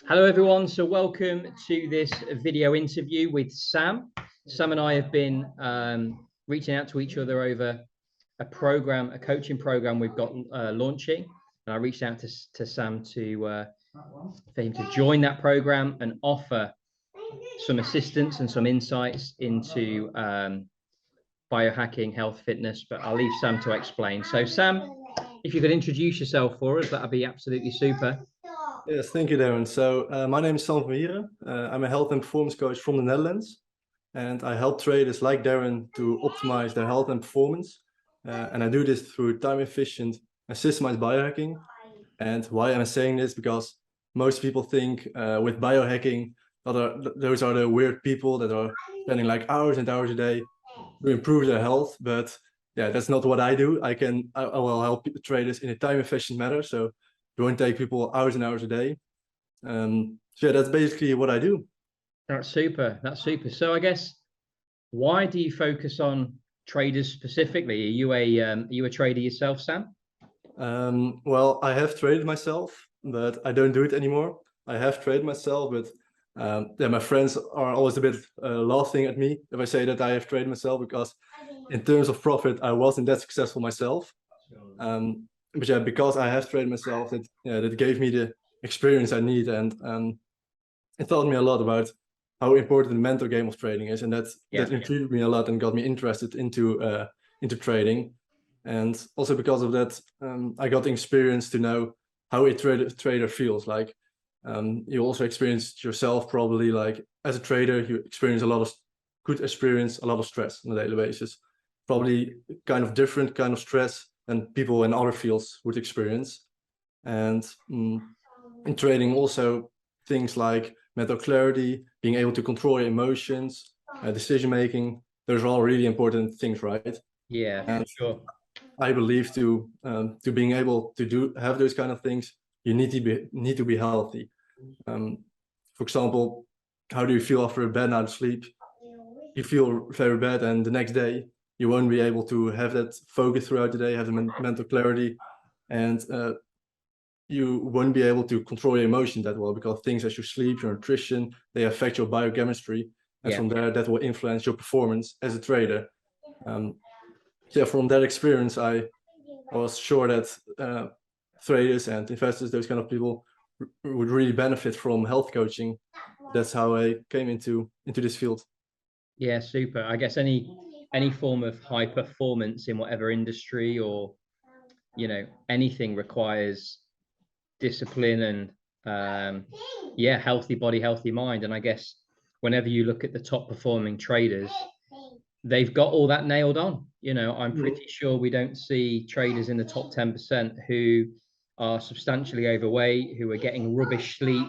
Hello everyone, so welcome to this video interview with Sam. Sam and I have been reaching out to each other over a coaching program we've got launching, and I reached out to Sam for him to join that program and offer some assistance and some insights into biohacking, health, fitness, but I'll leave Sam to explain. So Sam, if you could introduce yourself for us, that'd be absolutely super. Yes, thank you, Darren. So my name is Sam Van Wieren. I'm a health and performance coach from the Netherlands, and I help traders like Darren to optimize their health and performance. And I do this through time-efficient and systemized biohacking. And why am I saying this? Because most people think with biohacking, those are the weird people that are spending like hours and hours a day to improve their health. But yeah, that's not what I do. I will help traders in a time-efficient manner. So it won't take people hours and hours a day. So yeah, that's basically what I do. That's super. That's super. So I guess, why do you focus on traders specifically? Are you a trader yourself, Sam? Well, I have traded myself, but I don't do it anymore. I have traded myself, but yeah, my friends are always a bit laughing at me if I say that I have traded myself, because in terms of profit, I wasn't that successful myself. But yeah, because I have traded myself, that gave me the experience I need, and it taught me a lot about how important the mental game of trading is, and that intrigued me a lot and got me interested into trading. And also because of that, I got the experience to know how a trader feels. Like you also experienced yourself probably, like as a trader, you experience a lot of good experience, a lot of stress on a daily basis. Probably kind of different kind of stress than people in other fields would experience. And in trading also, things like mental clarity, being able to control your emotions, decision making, those are all really important things, right? Yeah, for sure. I believe to being able to have those kind of things, you need to be healthy. For example, how do you feel after a bad night's sleep? You feel very bad, and the next day you won't be able to have that focus throughout the day, have the mental clarity, and you won't be able to control your emotion that well, because things as your sleep, your nutrition, they affect your biochemistry, and from there that will influence your performance as a trader. Yeah, from that experience, I was sure that traders and investors, those kind of people, would really benefit from health coaching. That's how I came into this field. Yeah, super. I guess any form of high performance in whatever industry, or anything, requires discipline and yeah, healthy body, healthy mind. And I guess whenever you look at the top performing traders, they've got all that nailed on. I'm pretty sure we don't see traders in the top 10% who are substantially overweight, who are getting rubbish sleep,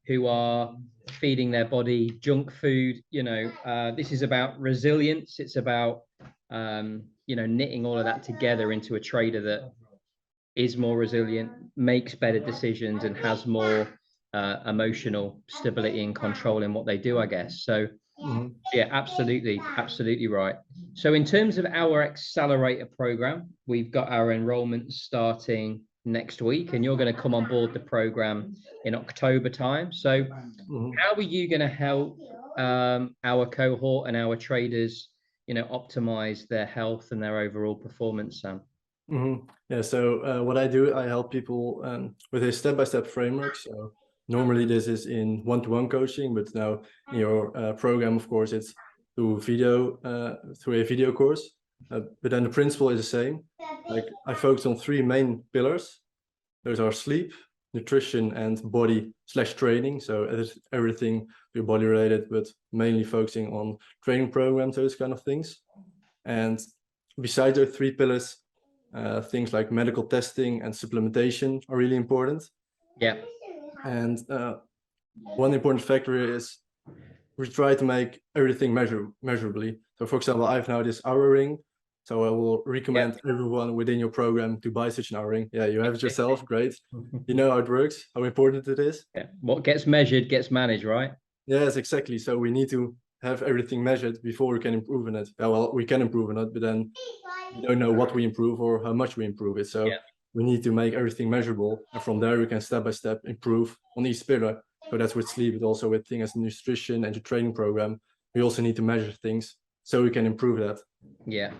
who are feeding their body junk food. This is about resilience. It's about knitting all of that together into a trader that is more resilient, makes better decisions, and has more emotional stability and control in what they do, I guess. So yeah, absolutely right. So in terms of our accelerator program, we've got our enrollment starting next week, and you're going to come on board the program in October time. So how are you going to help our cohort and our traders optimize their health and their overall performance, Sam? Yeah, so what I do, I help people with a step-by-step framework. So normally this is in one-to-one coaching, but now in your program, of course, it's through a video course. But then the principle is the same. Like I focus on three main pillars. Those are sleep, nutrition, and body/training. So it is everything your body related, but mainly focusing on training programs, those kind of things. And besides those three pillars, things like medical testing and supplementation are really important. Yeah. And one important factor is we try to make everything measurably. So for example, I have now this Oura ring. So I will recommend everyone within your program to buy such an Oura ring. Yeah, you have it yourself, great. You know how it works, how important it is. Yeah. What gets measured gets managed, right? Yes, exactly. So we need to have everything measured before we can improve on it. Well, we can improve on it, but then we don't know what we improve or how much we improve it. So we need to make everything measurable, and from there we can step by step improve on each pillar. So that's with sleep, but also with things as nutrition and your training program. We also need to measure things so we can improve that. Yeah.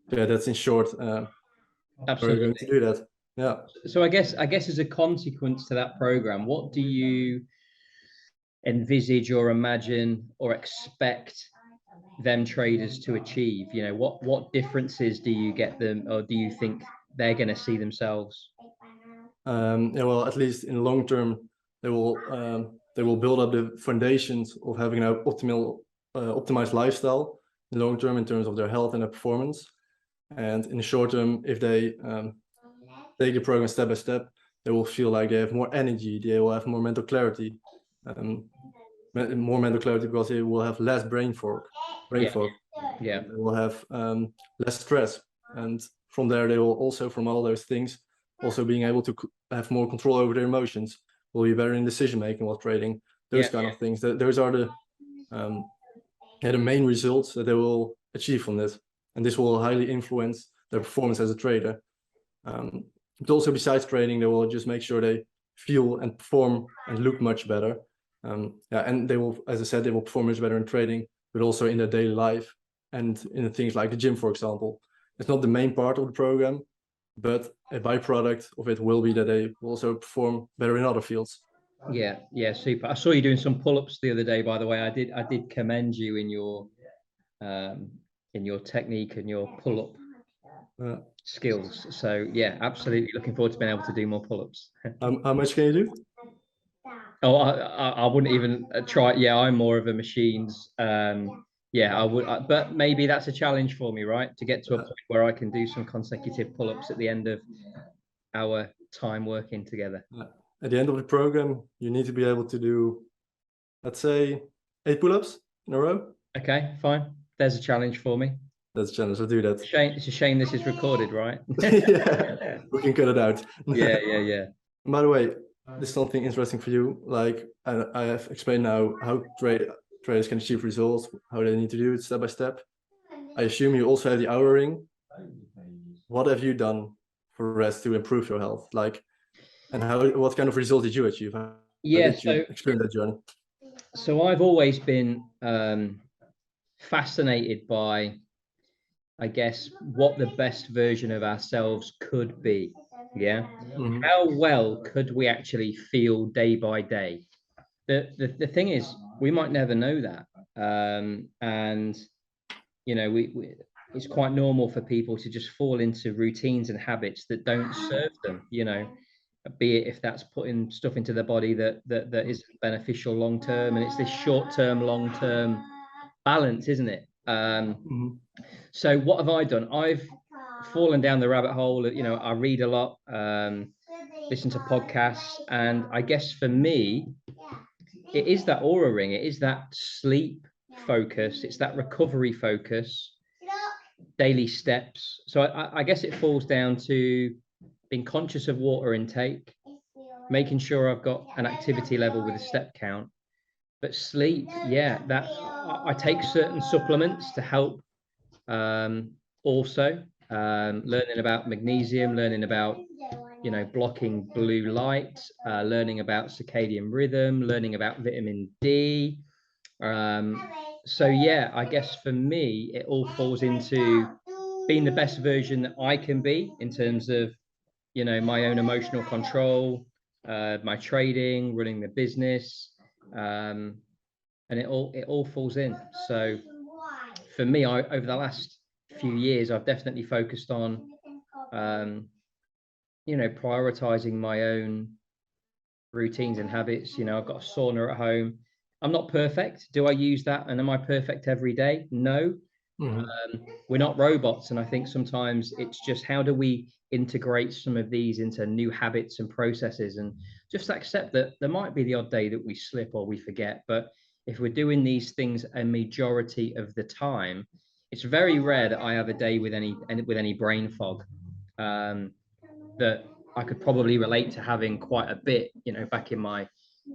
Yeah, that's in short. We're Absolutely. going to do that. Yeah. So I guess as a consequence to that program, what do you envisage or imagine or expect them traders to achieve? You know, what differences do you get them, or do you think they're going to see themselves? Yeah, well, at least in the long term, they will build up the foundations of having an optimized lifestyle in the long term in terms of their health and their performance. And in the short term, if they take the program step by step, they will feel like they have more energy, they will have more mental clarity, more mental clarity because they will have less brain fog. Yeah. They will have less stress, and from there they will also, from all those things, also being able to have more control over their emotions, will be better in decision making while trading. Those kind of things. Those are the main results that they will achieve from this, and this will highly influence their performance as a trader. But also besides trading, they will just make sure they feel and perform and look much better. Yeah, and they will, as I said, they will perform much better in trading, but also in their daily life and in things like the gym, for example. It's not the main part of the program, but a byproduct of it will be that they will also perform better in other fields. Yeah, super. I saw you doing some pull-ups the other day, by the way. I did commend you in your technique and your pull-up skills. So yeah, absolutely looking forward to being able to do more pull-ups. How much can you do? Oh, I wouldn't even try. Yeah, I'm more of a machines. Yeah, I would, but maybe that's a challenge for me, right? To get to a point where I can do some consecutive pull-ups at the end of our time working together. At the end of the program, you need to be able to do, let's say, 8 pull-ups in a row. Okay, fine. There's a challenge for me. That's a challenge. I'll do that. It's a shame this is recorded, right? Yeah, we can cut it out. Yeah. By the way, there's something interesting for you. Like I have explained now how traders can achieve results, how they need to do it step by step. I assume you also have the hour ring. What have you done for rest to improve your health? Like, and what kind of result did you achieve? How did you experience that journey? So I've always been fascinated by, I guess, what the best version of ourselves could be. Yeah. Mm-hmm. How well could we actually feel day by day? The thing is, we might never know that. And, you know, it's quite normal for people to just fall into routines and habits that don't serve them, you know, be it if that's putting stuff into their body that isn't beneficial long term. And it's this short term, long term balance, isn't it? So what have I done? I've fallen down the rabbit hole. You know, I read a lot, listen to podcasts, and I guess for me, it is that aura ring. It is that sleep focus. It's that recovery focus, daily steps. So I guess it falls down to being conscious of water intake, making sure I've got an activity level with a step count. But sleep, yeah, that I take certain supplements to help. Also, learning about magnesium, learning about, you know, blocking blue light, learning about circadian rhythm, learning about vitamin D. So yeah, I guess for me, it all falls into being the best version that I can be in terms of, you know, my own emotional control, my trading, running the business, and it all falls in. So for me, over the last few years, I've definitely focused on, you know, prioritizing my own routines and habits. You know, I've got a sauna at home. I'm not perfect. Do I use that? And am I perfect every day? No. We're not robots. And I think sometimes it's just, how do we integrate some of these into new habits and processes, and just accept that there might be the odd day that we slip or we forget. But if we're doing these things a majority of the time, it's very rare that I have a day with any brain fog. That I could probably relate to having quite a bit, you know, back in my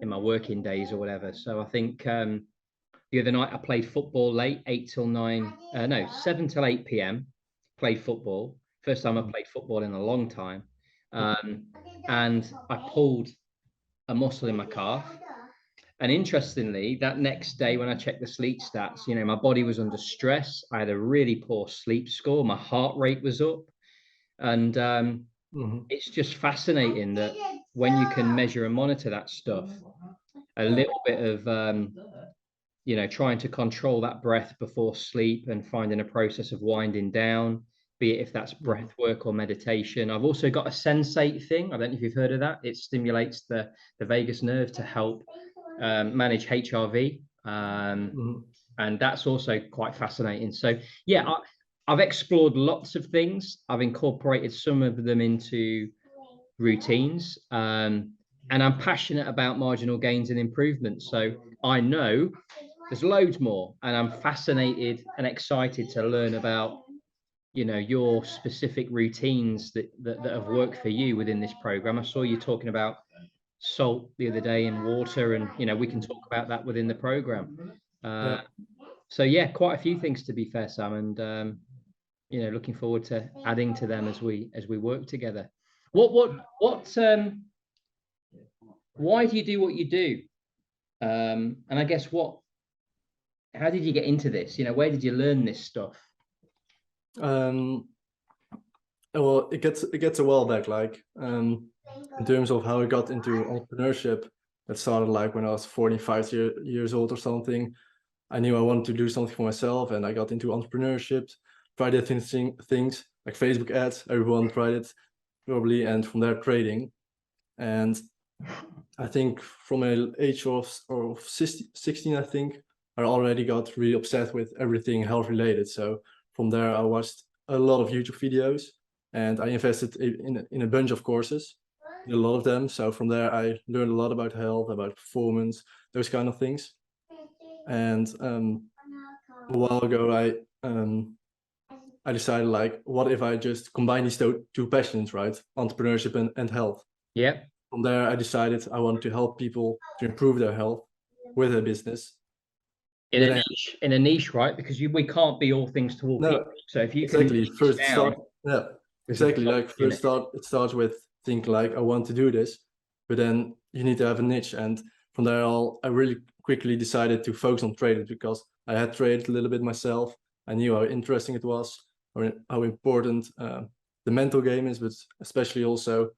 working days or whatever. So I think the other night I played football late, 7 till 8 p.m. Played football. First time I played football in a long time. And I pulled a muscle in my calf. And interestingly, that next day when I checked the sleep stats, you know, my body was under stress. I had a really poor sleep score. My heart rate was up. And it's just fascinating that when you can measure and monitor that stuff, a little bit of, you know, trying to control that breath before sleep and finding a process of winding down, be it if that's breath work or meditation. I've also got a sensate thing. I don't know if you've heard of that. It stimulates the vagus nerve to help manage HRV. And that's also quite fascinating. So yeah, I've explored lots of things. I've incorporated some of them into routines. And I'm passionate about marginal gains and improvements. So I know there's loads more, and I'm fascinated and excited to learn about, you know, your specific routines that have worked for you within this program. I saw you talking about salt the other day and water, and you know, we can talk about that within the program. So yeah, quite a few things, to be fair, Sam, and you know, looking forward to adding to them as we work together. Why do you do what you do? And I guess how did you get into this? You know, where did you learn this stuff? Well, it gets a while back, like in terms of how I got into entrepreneurship. That started like when I was 45 years old or something. I knew I wanted to do something for myself, and I got into entrepreneurship, tried different things like Facebook ads. Everyone tried it probably, and from there trading. And I think from an age of 16, I think I already got really obsessed with everything health related. So from there, I watched a lot of YouTube videos, and I invested in a bunch of courses, a lot of them. So from there, I learned a lot about health, about performance, those kind of things. And a while ago, I decided, like, what if I just combine these two passions, right? Entrepreneurship and health. Yeah. From there, I decided I wanted to help people to improve their health with a business. In a niche, right? Because we can't be all things to all people. So if you exactly can first start, yeah, exactly. Like first it starts with thinking like, I want to do this, but then you need to have a niche. And from there, I really quickly decided to focus on trading, because I had traded a little bit myself. I knew how interesting it was, or how important the mental game is, but especially also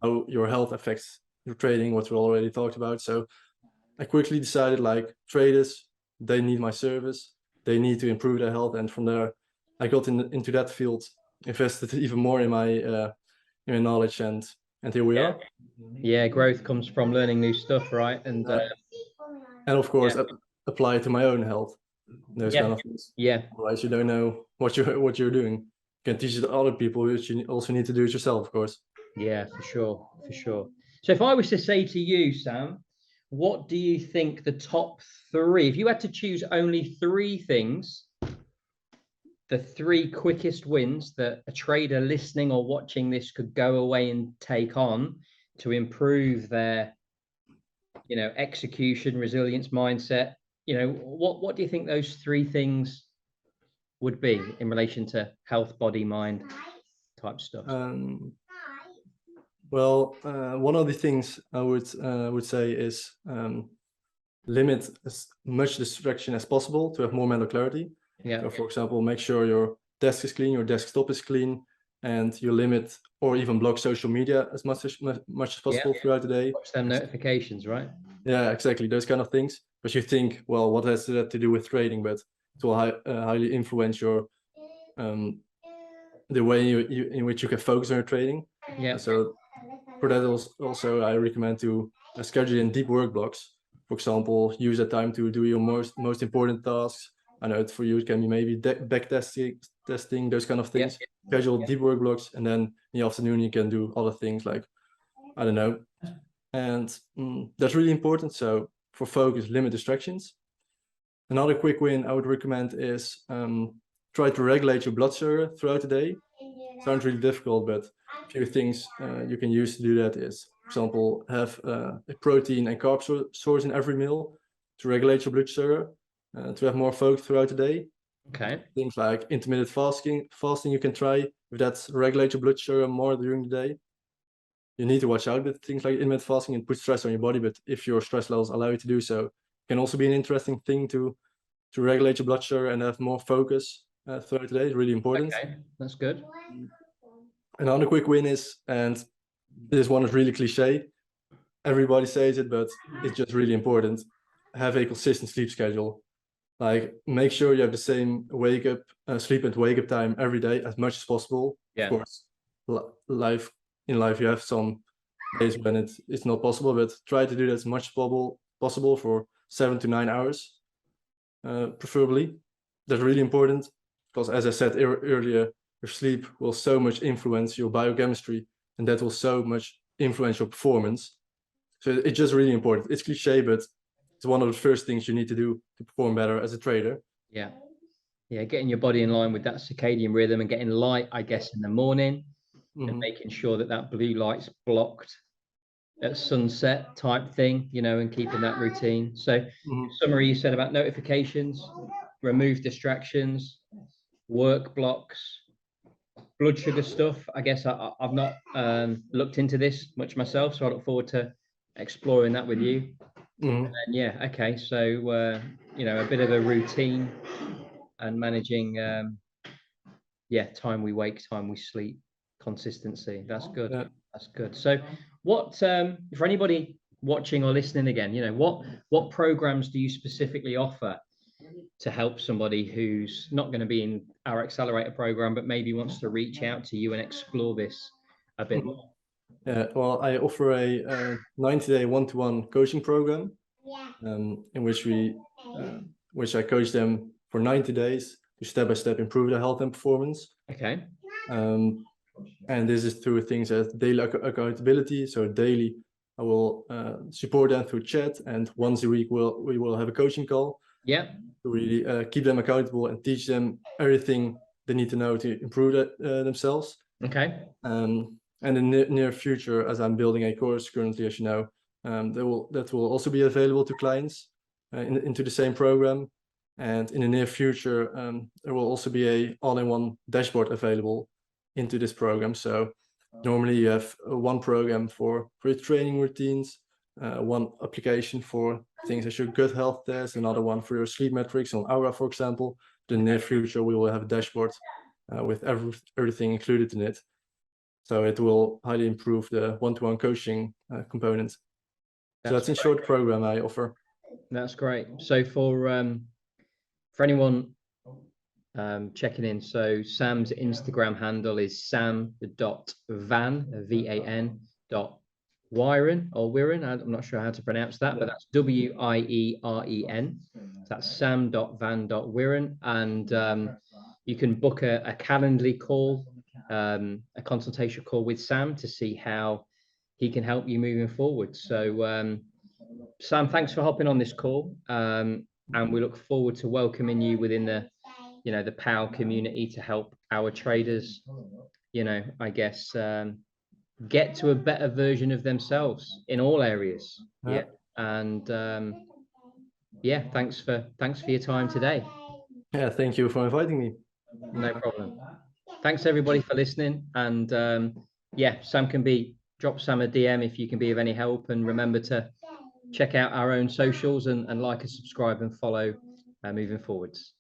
how your health affects your trading, what we already talked about. So I quickly decided, like, traders, they need my service, they need to improve their health. And from there, I got into that field, invested even more in my knowledge, and here we are. Yeah, growth comes from learning new stuff, right? And of course, apply it to my own health, those kind of things. Yeah. Otherwise, you don't know what you're doing. You can teach it to other people, but you also need to do it yourself, of course. Yeah, for sure, for sure. So if I was to say to you, Sam, what do you think the top three, if you had to choose only three things, the three quickest wins that a trader listening or watching this could go away and take on to improve their, you know, execution, resilience, mindset, you know, what do you think those three things would be in relation to health, body, mind type stuff? Well, one of the things I would say is limit as much distraction as possible to have more mental clarity. Yeah. So, for example, make sure your desk is clean, your desktop is clean, and you limit or even block social media as much as possible throughout the day. Watch them notifications, right? Yeah, exactly, those kind of things. But you think, well, what has that to do with trading? But it will highly influence your the way in which you can focus on your trading. Yeah. So for that also I recommend to schedule in deep work blocks. For example, use that time to do your most important tasks. I know for you it can be maybe back testing, those kind of things. Schedule deep work blocks, and then in the afternoon you can do other things like, I don't know. And that's really important. So for focus, limit distractions. Another quick win I would recommend is try to regulate your blood sugar throughout the day. Sounds really difficult, but a few things you can use to do that is, for example, have a protein and carb source in every meal to regulate your blood sugar, to have more focus throughout the day. Okay. Things like intermittent fasting you can try, if that's regulate your blood sugar more during the day. you need to watch out with things like intermittent fasting and put stress on your body. But if your stress levels allow you to do so, it can also be an interesting thing to regulate your blood sugar and have more focus throughout the day. It's really important. Okay, that's good. Another quick win is, and this one is really cliche, everybody says it, but it's just really important, have a consistent sleep schedule. Like, make sure you have the same sleep and wake up time every day as much as possible. Yeah. Of course, in life you have some days when it's not possible, but try to do that as much as possible for 7 to 9 hours, preferably. That's really important, because as I said earlier, your sleep will so much influence your biochemistry, and that will so much influence your performance. So it's just really important. It's cliche, but it's one of the first things you need to do to perform better as a trader. Yeah. Yeah, getting your body in line with that circadian rhythm and getting light, I guess, in the morning, and making sure that that blue light's blocked at sunset type thing, you know, and keeping that routine. So summary, you said about notifications, remove distractions, work blocks, blood sugar stuff. I guess I've not looked into this much myself, so I look forward to exploring that with you. And yeah, okay, so you know, a bit of a routine and managing yeah, time we wake, time we sleep, consistency. That's good. Yeah. That's good. So what for anybody watching or listening again, you know, what programs do you specifically offer to help somebody who's not going to be in our accelerator program, but maybe wants to reach out to you and explore this a bit more? Yeah, well, I offer a 90-day one-to-one coaching program, in which I coach them for 90 days to step-by-step improve their health and performance. Okay. And this is through things as daily accountability. So daily, I will support them through chat, and once a week we will have a coaching call. Yeah. To really keep them accountable and teach them everything they need to know to improve themselves. Okay. And in the near future, as I'm building a course currently, as you know, that will also be available to clients into the same program. And in the near future, there will also be a all-in-one dashboard available into this program. So normally you have one program for your training routines, one application for things as your gut health test, another one for your sleep metrics on Aura, for example. In the near future, we will have a dashboard with everything included in it. So it will highly improve the one-to-one coaching component. So that's in short program I offer. That's great. So for anyone checking in, so Sam's Instagram handle is sam.van, V-A-N, Wieren or Wieren. I'm not sure how to pronounce that, but that's W-I-E-R-E-N. That's sam.van.wieren. And you can book a Calendly call, a consultation call with Sam to see how he can help you moving forward. So Sam, thanks for hopping on this call. And we look forward to welcoming you within the, you know, the POW community to help our traders, you know, I guess, get to a better version of themselves in all areas. Yeah. And yeah, thanks for your time today. Yeah, thank you for inviting me. No problem. Thanks everybody for listening. And yeah, drop Sam a DM if you can be of any help. And remember to check out our own socials and like and subscribe and follow moving forwards.